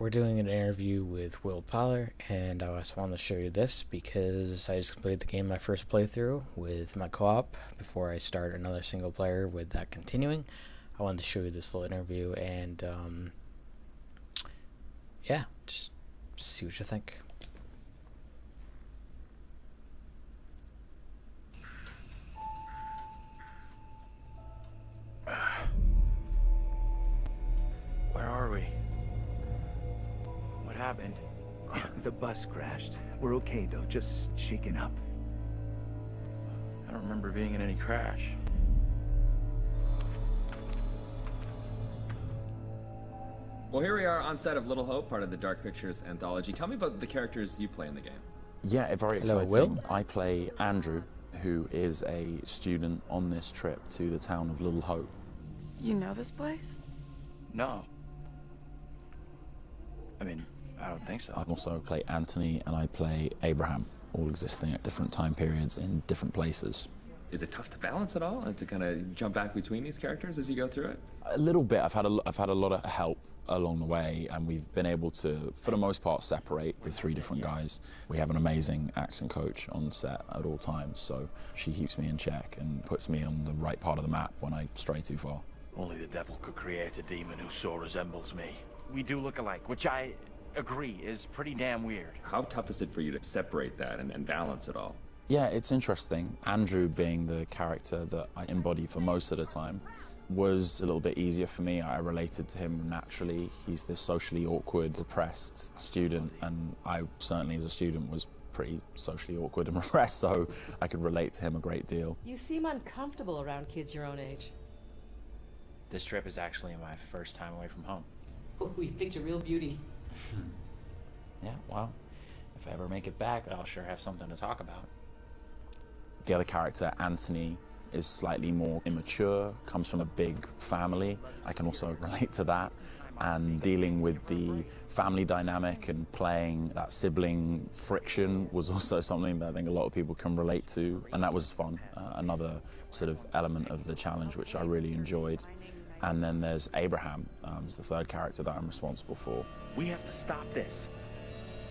we're doing an interview with Will Poller, and I just wanted to show you this because I just completed the game my first playthrough with my co-op before I start another single player with that continuing. I wanted to show you this little interview, and yeah, just see what you think. Where are we? What happened? The bus crashed. We're okay though, just shaken up. I don't remember being in any crash. Well, here we are on set of Little Hope, part of the Dark Pictures anthology. Tell me about the characters you play in the game. Yeah, very Hello, exciting. Will. I play Andrew, who is a student on this trip to the town of Little Hope. You know this place? No. I mean, I don't think so. I also play Anthony and I play Abraham, all existing at different time periods in different places. Is it tough to balance at all and to kind of jump back between these characters as you go through it? A little bit. I've had a lot of help along the way, and we've been able to, for the most part, separate the three different guys. We have an amazing accent coach on set at all times, so she keeps me in check and puts me on the right part of the map when I stray too far. Only the devil could create a demon who so resembles me. We do look alike, which I agree is pretty damn weird. How tough is it for you to separate that and balance it all? Yeah, it's interesting. Andrew, being the character that I embody for most of the time, was a little bit easier for me. I related to him naturally. He's this socially awkward, repressed student, and I certainly as a student was pretty socially awkward and repressed, so I could relate to him a great deal. You seem uncomfortable around kids your own age. This trip is actually my first time away from home. Oh, we picked a real beauty. Yeah, well, if I ever make it back, I'll sure have something to talk about. The other character, Anthony, is slightly more immature, comes from a big family. I can also relate to that. And dealing with the family dynamic and playing that sibling friction was also something that I think a lot of people can relate to, and that was fun. Another sort of element of the challenge which I really enjoyed. And then there's Abraham, who's the third character that I'm responsible for. We have to stop this.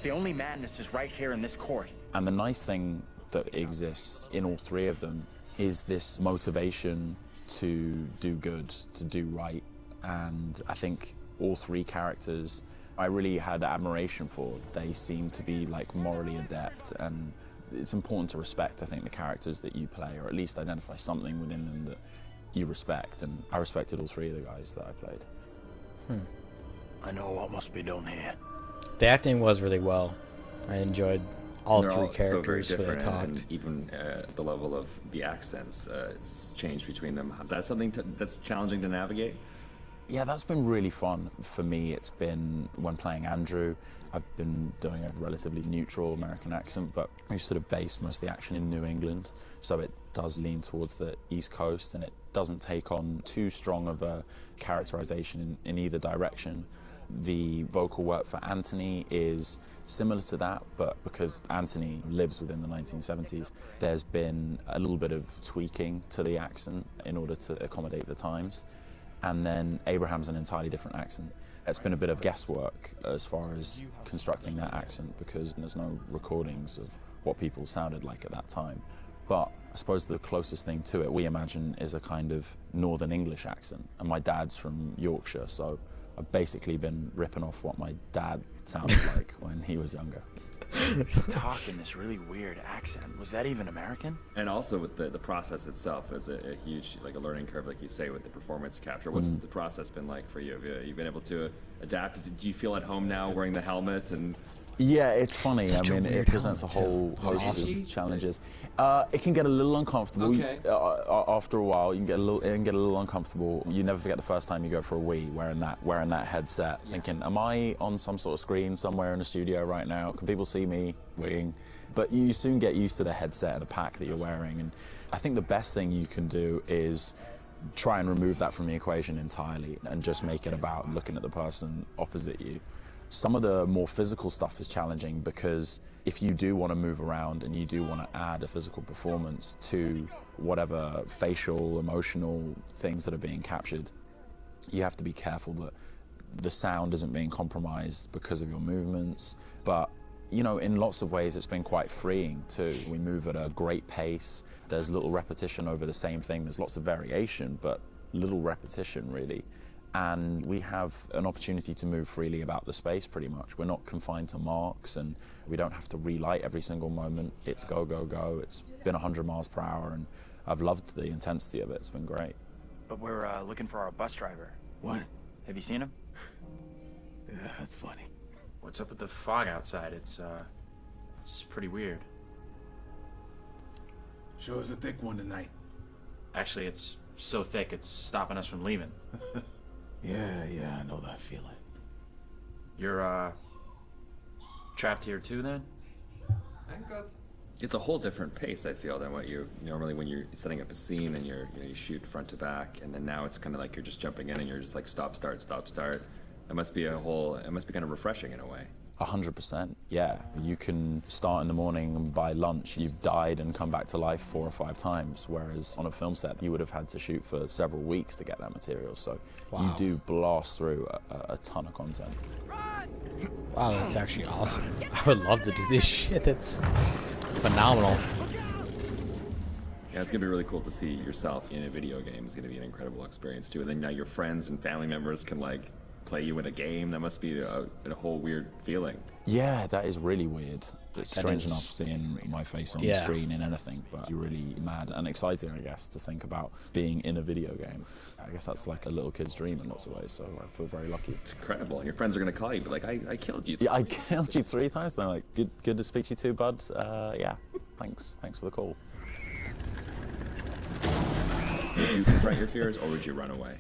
The only madness is right here in this court. And the nice thing that exists in all three of them is this motivation to do good, to do right. And I think all three characters I really had admiration for. They seem to be like morally adept, and it's important to respect, I think, the characters that you play, or at least identify something within them that you respect, and I respected all three of the guys that I played. I know what must be done here. The acting was really well. I enjoyed all They're three all characters so very when they different, talked. and even the level of the accents changed between them. Is that something that's challenging to navigate? Yeah, that's been really fun for me. It's been, when playing Andrew, I've been doing a relatively neutral American accent, but we sort of base most of the action in New England, so it does lean towards the East Coast, and it doesn't take on too strong of a characterization in either direction. The vocal work for Anthony is similar to that, but because Anthony lives within the 1970s, there's been a little bit of tweaking to the accent in order to accommodate the times. And then Abraham's an entirely different accent. It's been a bit of guesswork as far as constructing that accent, because there's no recordings of what people sounded like at that time. But I suppose the closest thing to it we imagine is a kind of Northern English accent. And my dad's from Yorkshire, so I've basically been ripping off what my dad sounded like when he was younger. He talked in this really weird accent. Was that even American? And also with the process itself is a huge, like a learning curve, like you say, with the performance capture. What's the process been like for you? Have you been able to adapt? Do you feel at home now wearing the helmet? And Yeah, it's funny. Such a I mean, it weird presents a helmet, whole too. host Is it of challenges. It can get a little uncomfortable. Okay. After a while, it can get a little uncomfortable. You never forget the first time you go for a wee wearing that headset, thinking, "Am I on some sort of screen somewhere in a studio right now? Can people see me weeing?" But you soon get used to the headset and the pack that you're wearing, and I think the best thing you can do is try and remove that from the equation entirely and just make it about looking at the person opposite you. Some of the more physical stuff is challenging because if you do want to move around and you do want to add a physical performance to whatever facial, emotional things that are being captured, you have to be careful that the sound isn't being compromised because of your movements. But, you know, in lots of ways it's been quite freeing too. We move at a great pace. There's little repetition over the same thing. There's lots of variation, but little repetition really. And we have an opportunity to move freely about the space pretty much. We're not confined to marks, and we don't have to relight every single moment. It's go, go, go. It's been 100 miles per hour, and I've loved the intensity of it. It's been great. But we're looking for our bus driver. What? Have you seen him? Yeah, that's funny. What's up with the fog outside? It's pretty weird. Sure is a thick one tonight. Actually, it's so thick it's stopping us from leaving. Yeah, I know that feeling. You're, trapped here too, then? It's a whole different pace, I feel, than what you normally when you're setting up a scene and you shoot front to back, and then now it's kind of like you're just jumping in and you're just like stop, start, stop, start. It must be kind of refreshing in a way. 100%, yeah. You can start in the morning and by lunch you've died and come back to life 4 or 5 times, whereas on a film set you would have had to shoot for several weeks to get that material, so you do blast through a ton of content. Wow, that's actually awesome. I would love to do this shit. That's phenomenal. Yeah, it's gonna be really cool to see yourself in a video game. It's gonna be an incredible experience too. And then now your friends and family members can like play you in a game. That must be a whole weird feeling. Yeah, that is really weird. It's strange enough seeing my face on the screen in anything, but you're really mad and exciting, I guess, to think about being in a video game. I guess that's like a little kid's dream in lots of ways, so I feel very lucky. It's incredible. And your friends are going to call you, but like, I killed you. Yeah, I killed you 3 times. They're like, good to speak to you too, bud. Yeah, thanks for the call. Would you confront your fears, or would you run away?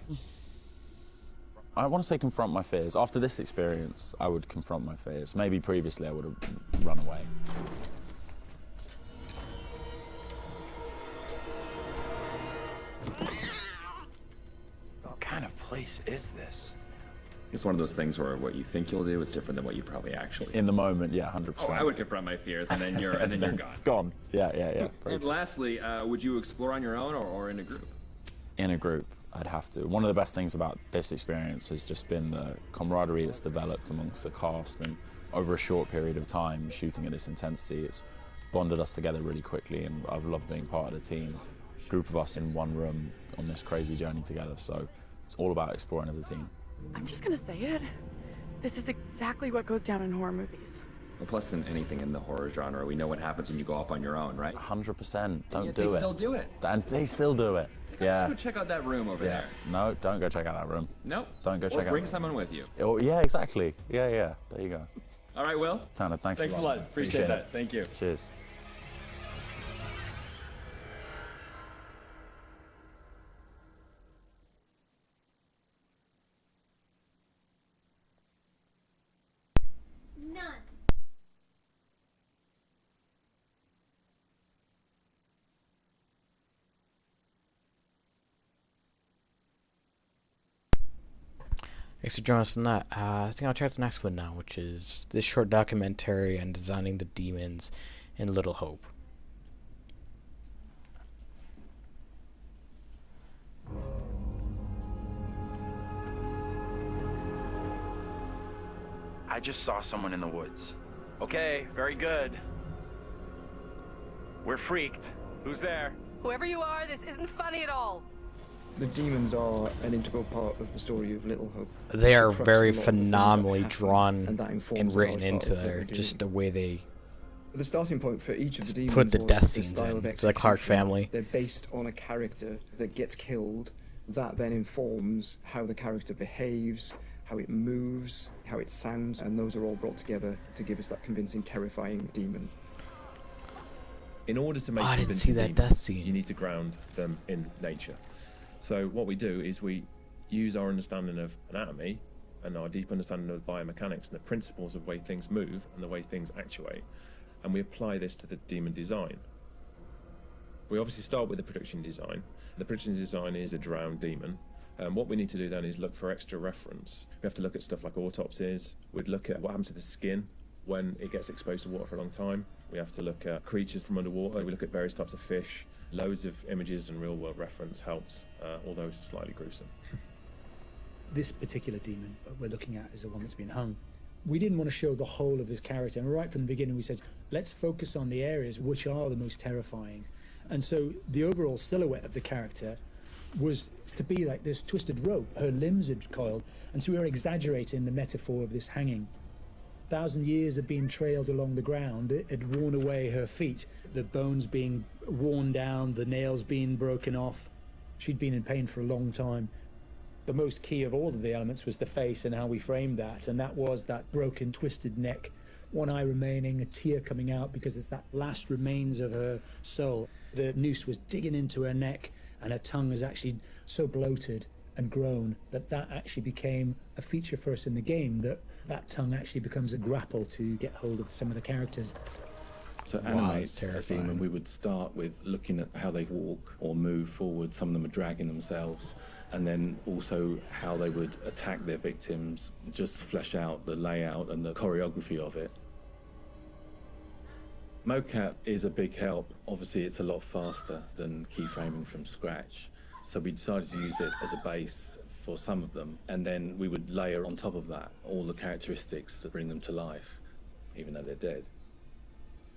I want to say confront my fears. After this experience, I would confront my fears. Maybe previously I would have run away. What kind of place is this? It's one of those things where what you think you'll do is different than what you probably actually. In the moment, yeah, 100%. Oh, I would confront my fears, and then you're gone. Gone. Yeah. And lastly, would you explore on your own or in a group? In a group, I'd have to. One of the best things about this experience has just been the camaraderie that's developed amongst the cast, and over a short period of time shooting at this intensity, it's bonded us together really quickly, and I've loved being part of the team. A group of us in one room on this crazy journey together, so it's all about exploring as a team. I'm just gonna say it. This is exactly what goes down in horror movies. Well, plus than anything in the horror genre, we know what happens when you go off on your own, right? 100%. Don't do it. They still do it. And they still do it. Let's go check out that room over there. No, don't go check out that room. Nope. Don't go check out. Or bring someone with you. Oh, yeah, exactly. Yeah. There you go. All right, Will. Tanner, thanks a lot. Appreciate that. Thank you. Cheers. None. Thanks for joining us on that. I think I'll check out the next one now, which is this short documentary on designing the demons in Little Hope. I just saw someone in the woods. Okay, very good. We're freaked. Who's there? Whoever you are, this isn't funny at all. The demons are an integral part of the story of Little Hope. They are very phenomenally drawn and written into there, just the way they the starting point for each of the demons put the death scenes style in, of for the Clark family. They're based on a character that gets killed, that then informs how the character behaves, how it moves, how it sounds, and those are all brought together to give us that convincing, terrifying demon. In order to make I didn't see that death scene. You need to ground them in nature. So what we do is we use our understanding of anatomy and our deep understanding of biomechanics and the principles of the way things move and the way things actuate, and we apply this to the demon design. We obviously start with the production design. The production design is a drowned demon. What we need to do then is look for extra reference. We have to look at stuff like autopsies. We'd look at what happens to the skin when it gets exposed to water for a long time. We have to look at creatures from underwater. We look at various types of fish. Loads of images and real-world reference helps, although it's slightly gruesome. This particular demon we're looking at is the one that's been hung. We didn't want to show the whole of this character, and right from the beginning we said, let's focus on the areas which are the most terrifying. And so the overall silhouette of the character was to be like this twisted rope. Her limbs had coiled, and so we were exaggerating the metaphor of this hanging. 1,000 years of being trailed along the ground, it had worn away her feet, the bones being worn down, the nails being broken off. She'd been in pain for a long time. The most key of all of the elements was the face and how we framed that, and that was that broken, twisted neck, one eye remaining, a tear coming out because it's that last remains of her soul. The noose was digging into her neck, and her tongue was actually so bloated and grown that that actually became a feature for us in the game, that tongue actually becomes a grapple to get hold of some of the characters. To animate a demon, we would start with looking at how they walk or move forward. Some of them are dragging themselves, and then also how they would attack their victims, just flesh out the layout and the choreography of it. Mocap is a big help. Obviously, it's a lot faster than keyframing from scratch. So we decided to use it as a base for some of them, and then we would layer on top of that all the characteristics that bring them to life, even though they're dead.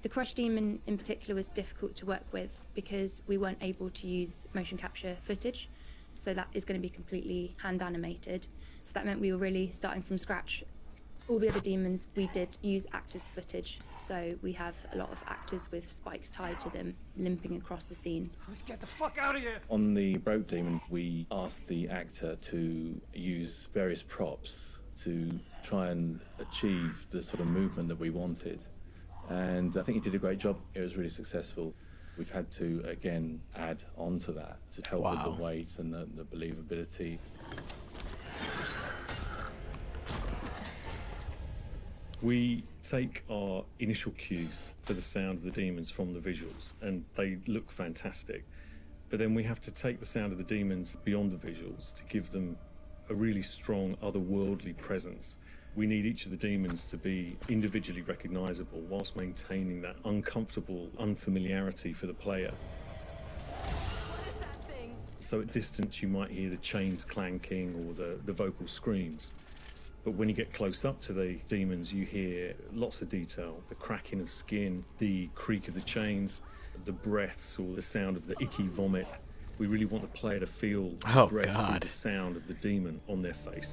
The Crush Demon in particular was difficult to work with because we weren't able to use motion capture footage, so that is going to be completely hand animated. So that meant we were really starting from scratch. All the other demons we did use actors' footage, so we have a lot of actors with spikes tied to them limping across the scene. Let's get the fuck out of here! On the Broke Demon, we asked the actor to use various props to try and achieve the sort of movement that we wanted. And I think he did a great job. It was really successful. We've had to, again, add on to that to help with the weight and the believability. We take our initial cues for the sound of the demons from the visuals, and they look fantastic. But then we have to take the sound of the demons beyond the visuals to give them a really strong otherworldly presence. We need each of the demons to be individually recognizable whilst maintaining that uncomfortable unfamiliarity for the player. So at distance you might hear the chains clanking or the vocal screams. But when you get close up to the demons, you hear lots of detail, the cracking of skin, the creak of the chains, the breaths or the sound of the icky vomit. We really want the player to feel the breath or the sound of the demon on their face.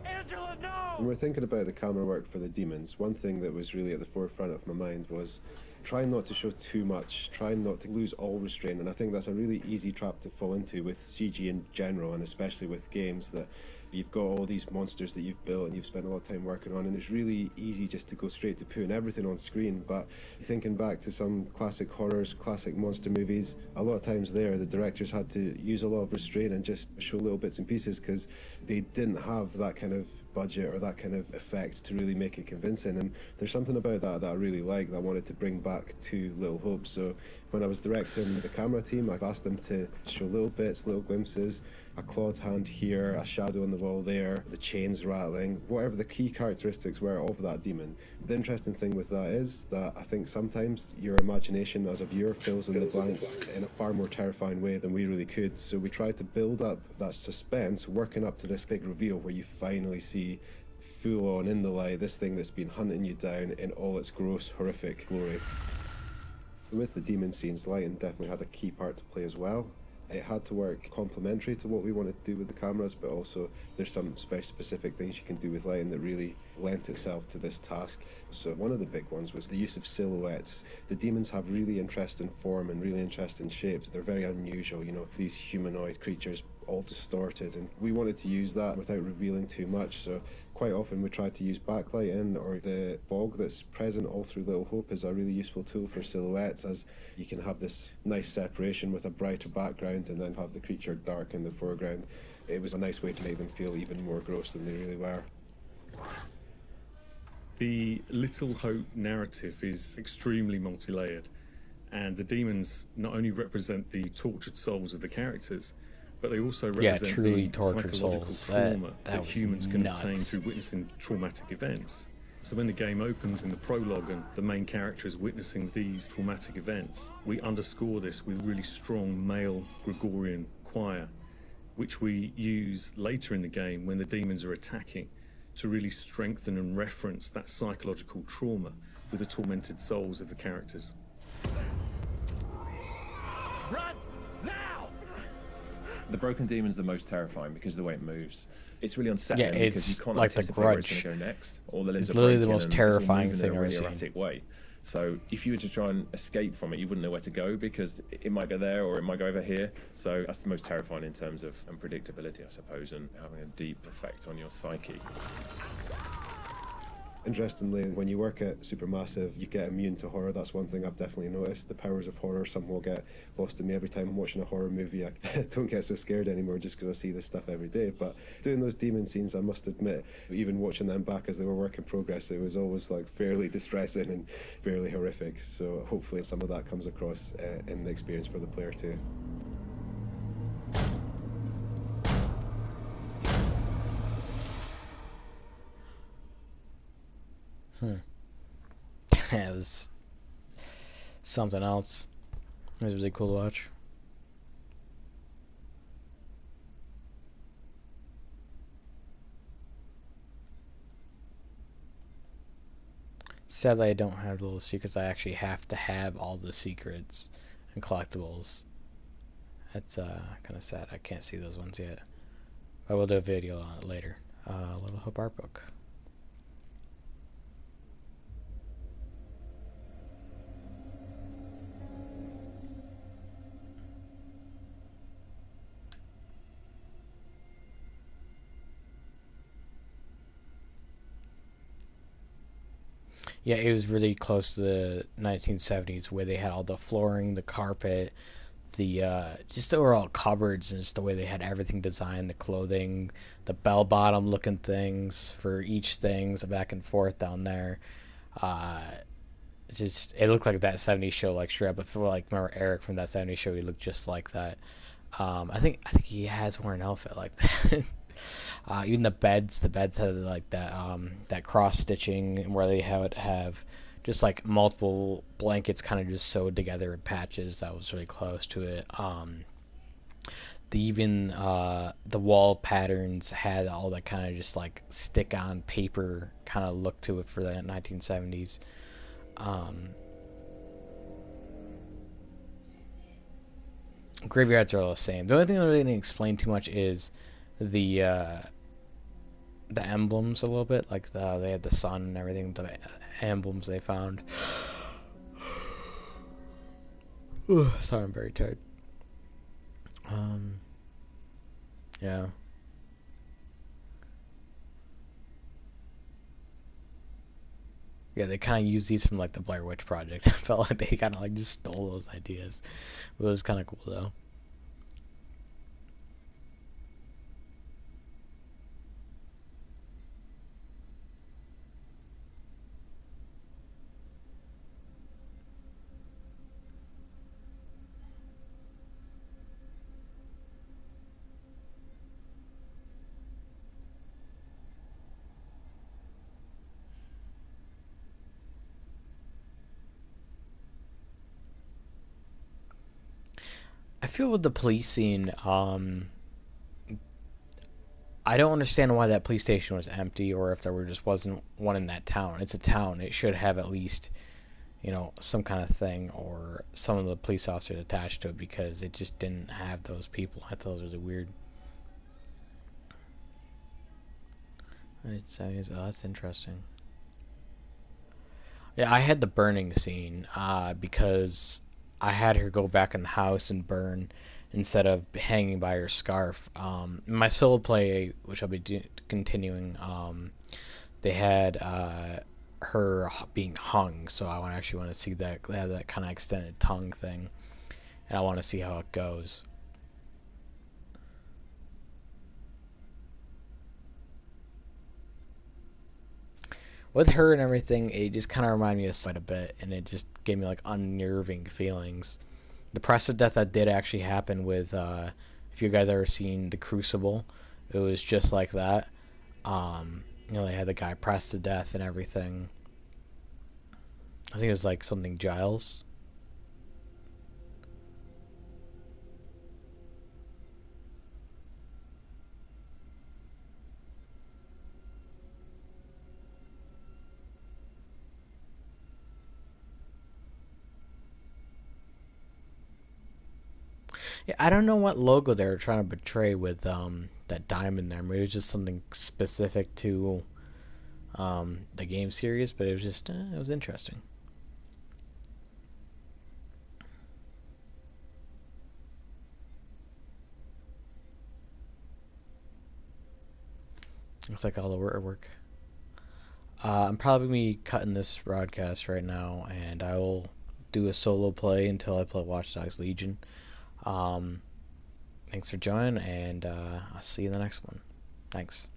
Angela, no! When we're thinking about the camera work for the demons, one thing that was really at the forefront of my mind was try not to show too much, try not to lose all restraint, and I think that's a really easy trap to fall into with CG in general, and especially with games that you've got all these monsters that you've built and you've spent a lot of time working on, and it's really easy just to go straight to putting everything on screen. But thinking back to some classic horrors, classic monster movies, a lot of times there the directors had to use a lot of restraint and just show little bits and pieces because they didn't have that kind of budget or that kind of effect to really make it convincing. And there's something about that I really like that I wanted to bring back to Little Hope. So when I was directing the camera team, I asked them to show little bits, little glimpses, a clawed hand here, a shadow on the wall there, the chains rattling, whatever the key characteristics were of that demon. The interesting thing with that is that I think sometimes your imagination as a viewer fills in the blanks in a far more terrifying way than we really could. So we tried to build up that suspense, working up to this big reveal where you finally see full on in the light this thing that's been hunting you down in all its gross, horrific glory. With the demon scenes, lighting definitely had a key part to play as well. It had to work complementary to what we wanted to do with the cameras, but also there's some very specific things you can do with lighting that really lent itself to this task. So one of the big ones was the use of silhouettes. The demons have really interesting form and really interesting shapes. They're very unusual, you know, these humanoid creatures all distorted, and we wanted to use that without revealing too much. So quite often we try to use backlighting, or the fog that's present all through Little Hope is a really useful tool for silhouettes, as you can have this nice separation with a brighter background and then have the creature dark in the foreground. It was a nice way to make them feel even more gross than they really were. The Little Hope narrative is extremely multi-layered, and the demons not only represent the tortured souls of the characters, but they also represent truly the tortured psychological souls. trauma That that was humans can nuts. attain through witnessing traumatic events. So when the game opens in the prologue and the main character is witnessing these traumatic events, we underscore this with really strong male Gregorian choir. which we use later in the game when the demons are attacking to really strengthen and reference that psychological trauma with the tormented souls of the characters. Run! Now! The broken demon's the most terrifying because of the way it moves. It's really unsettling because you can't like the anticipate where it's Grudge. going to go next. All the limbs It's are literally the breaking most and it's all terrifying moving thing in a I've really seen. erratic way. So if you were to try and escape from it, you wouldn't know where to go because it might go there or it might go over here. So that's the most terrifying in terms of unpredictability, I suppose, and having a deep effect on your psyche. Interestingly, when you work at Supermassive, you get immune to horror. That's one thing I've definitely noticed. The powers of horror somehow get lost in me every time I'm watching a horror movie. I don't get so scared anymore just because I see this stuff every day. But doing those demon scenes, I must admit, even watching them back as they were work in progress, it was always like fairly distressing and fairly horrific. So hopefully some of that comes across in the experience for the player too. It was something else. It was really cool to watch. Sadly, I don't have the little secrets. I actually have to have all the secrets and collectibles. That's kind of sad. I can't see those ones yet. I will do a video on it later. Little Hope Art Book. Yeah, it was really close to the 1970s where they had all the flooring, the carpet, the just the overall cupboards and just the way they had everything designed, the clothing, the bell-bottom looking things for each things, the back and forth down there. Just it looked like that 70s show, like straight up. I feel like remember Eric from that 70s show, he looked just like that. I think he has worn an outfit like that. Even the beds had like that cross stitching where they have just like multiple blankets kind of just sewed together in patches. That was really close to it. The wall patterns had all that kind of just like stick on paper kind of look to it for the 1970s. Graveyards are all the same. The only thing that really didn't explain too much is the emblems a little bit. Like they had the sun and everything. The emblems they found. Sorry, I'm very tired. Yeah. Yeah, they kind of used these from like the Blair Witch Project. I felt like they kind of like just stole those ideas. It was kind of cool though. I feel with the police scene, I don't understand why that police station was empty, or if wasn't one in that town. It's a town. It should have at least, some kind of thing or some of the police officers attached to it, because it just didn't have those people. I thought it was really weird. That's interesting. Yeah, I had the burning scene because I had her go back in the house and burn instead of hanging by her scarf. My solo play, which I'll be continuing, they had her being hung, so I actually want to see that. They have that kind of extended tongue thing, and I want to see how it goes. With her and everything, it just kind of reminded me of quite a bit, and it just gave me like unnerving feelings. The press of death that did actually happen with, if you guys ever seen The Crucible, it was just like that. They had the guy pressed to death and everything. I think it was like something Giles. . . Yeah, I don't know what logo they were trying to portray with that diamond there. Maybe it was just something specific to the game series, but it was just it was interesting. Looks like all the work. I'm probably gonna be cutting this broadcast right now, and I will do a solo play until I play Watch Dogs Legion. Thanks for joining, and I'll see you in the next one. Thanks.